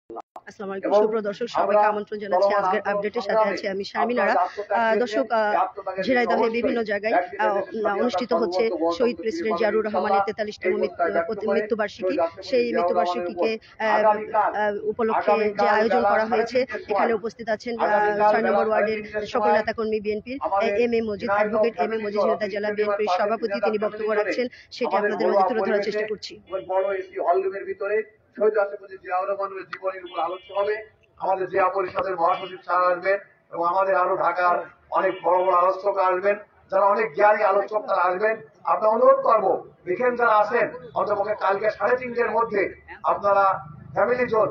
আসসালামু আলাইকুম সুপ্রিয় দর্শক, সবাইকে আমন্ত্রণ জানাচ্ছি আজকের আপডেটের সাথে আছি আমি শারমিন আরা। দর্শক, ঝিনাইদহে বিভিন্ন জায়গায় অনুষ্ঠিত হচ্ছে শহীদ প্রেসিডেন্ট জিয়াউর রহমানের 43তম মৃত্যুবার্ষিকী। সেই মৃত্যুবার্ষিকীকে উপলক্ষে যে আয়োজন করা হয়েছে, এখানে উপস্থিত আছেন 6 নম্বর ওয়ার্ডের সকল নেতাকর্মী বিএনপির। M A Majid, advocate M A Majid Jhenaidah জেলা বিএনপির সভাপতি, তিনি বক্তব্য রাখছেন, সেটি আপনাদের মধ্যে তুলে ধরার চেষ্টা করছি। শহীদ রাষ্ট্রপতি জিয়াউর রহমানের জীবনের উপর আলোচ্য হবে। আমাদের জিয়া পরিষদের মহাসচিব স্যার আসবেন এবং আমাদের আরো ঢাকার অনেক বড় বড় আলোচক আসবেন, যারা অনেক জ্ঞানী আলোচক তারা আসবেন। আপনার অনুরোধ করবো, দেখেন যারা আসেন অন্তপক্ষে কালকে 3:30-এর মধ্যে আপনারা ফ্যামিলি জোন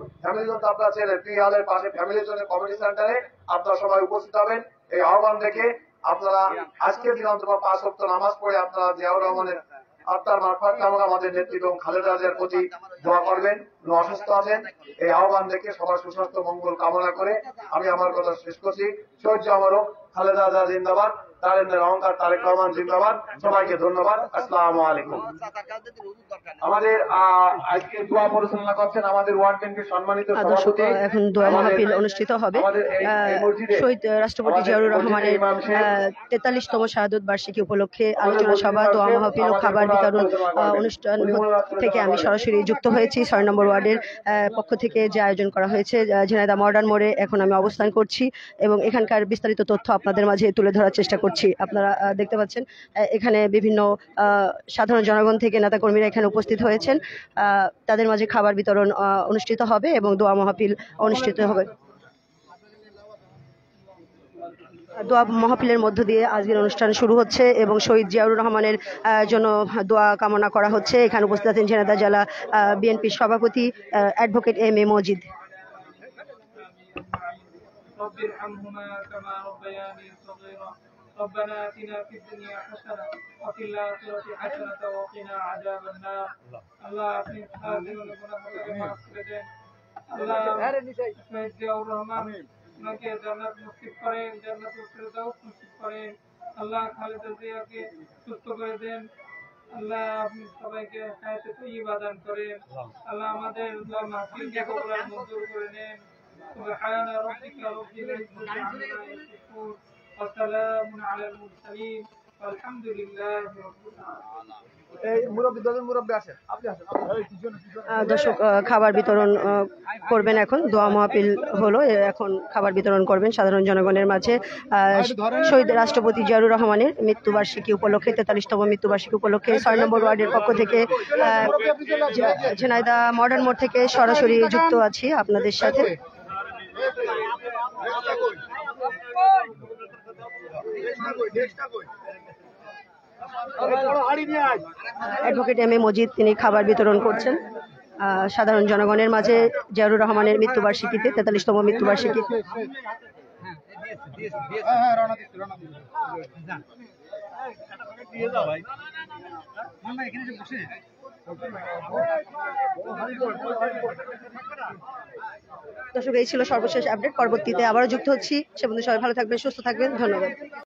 তো আপনারা ছিলেন পি হলের পাশে ফ্যামিলি জোনের কমিউনিটি সেন্টারে আপনারা সবাই উপস্থিত হবেন। এই আহ্বান দেখে আপনারা আজকের দিন অন্তত 5 ওয়াক্ত নামাজ পড়ে আপনারা জিয়াউর রহমানের আত্মার মারফত আমাদের নেতৃত্ব এবং খালেদা জিয়ার প্রতি দোয়া করবেন। অসুস্থ আছেন, এই আহ্বান দেখে সবার সুস্বাস্থ্য মঙ্গল কামনা করে আমি আমার কথা শেষ করছি। শহীদ জামারও খালেদা জিয়া জিন্দাবাদ, তারেন্দ্রের অহংকার তারেক রহমান জিন্দাবাদ। সবাইকে ধন্যবাদ। আসসালামু আলাইকুম। আমাদের আজকে দোয়া পরিচালনা করছেন আমাদের ওয়ার্ড বিএনপির সম্মানিত সভাপতি। এখন দোয়া মাহফিল অনুষ্ঠিত হবে। শহীদ রাষ্ট্রপতি জিয়াউর রহমানের 43তম শাহাদত বার্ষিকী উপলক্ষে আলোচনা সভা, দোয়া মাহফিল ও খাবার বিতরণ অনুষ্ঠান থেকে আমি সরাসরি যুক্ত হয়েছি। 6 নম্বর ওয়ার্ডের পক্ষ থেকে যে আয়োজন করা হয়েছে ঝিনাইদহ মডার্ন মোড়ে এখন আমি অবস্থান করছি এবং এখানকার বিস্তারিত তথ্য আপনাদের মাঝে তুলে ধরার চেষ্টা করছি। আপনারা দেখতে পাচ্ছেন এখানে বিভিন্ন সাধারণ জনগণ থেকে নেতাকর্মীরা এখানে উপস্থিত হয়েছেন। তাদের মাঝে খাবার বিতরণ অনুষ্ঠিত হবে এবং দোয়া মাহফিল অনুষ্ঠিত হবে। দোয়া মাহফিলের মধ্য দিয়ে আজকের অনুষ্ঠান শুরু হচ্ছে এবং শহীদ জিয়াউর রহমানের জন্য দোয়া কামনা করা হচ্ছে। এখানে উপস্থিত আছেন ঝিনাইদহ জেলা বিএনপির সভাপতি অ্যাডভোকেট এম এ মজিদ। ربنا آتنا في الدنيا حسنة وفي الآخرة حسنة وقنا عذاب النار الله আপনি সাহায্য গুনাহকে মাফ করে দেন। আল্লাহ শহীদ জিয়াউর রহমান ওনাকে জান্নাত নসিব করেন, জান্নাতুল ফেরদাউস নসিব করেন। আল্লাহ খালেদা জিয়াকে সুস্থ করে দেন। আল্লাহ আপনি সবাইকে হায়াতে তয়্যিবা দান করেন। আল্লাহ আমাদের দোয়া মাহফিলকে কবুল মঞ্জুর করে নেন। সুবহান রাব্বিকা রাব্বিল ইজ্জাতি আম্মা ইয়াসিফুন ওয়া সালামুন আলাল মুরসালিন আলহামদুলিল্লাহি রাব্বিল আলামিন। দর্শক, খাবার বিতরণ করবেন, এখন দোয়া মাহফিল হলো, এখন খাবার বিতরণ করবেন সাধারণ জনগণের মাঝে। শহীদ রাষ্ট্রপতি জিয়াউর রহমানের মৃত্যুবার্ষিকী উপলক্ষে 43তম মৃত্যুবার্ষিকী উপলক্ষে 6 নম্বর ওয়ার্ডের পক্ষ থেকে ঝিনাইদহ মডার্ন মোড় থেকে সরাসরি যুক্ত আছি আপনাদের সাথে। অ্যাডভোকেট এম এ মজিদ তিনি খাবার বিতরণ করছেন সাধারণ জনগণের মাঝে জিয়াউর রহমানের মৃত্যুবার্ষিকীতে, 43তম মৃত্যুবার্ষিকী। দর্শক, এই ছিল সর্বশেষ আপডেট। পরবর্তীতে আবারও যুক্ত হচ্ছি। সে পর্যন্ত সবাই ভালো থাকবেন, সুস্থ থাকবেন। ধন্যবাদ।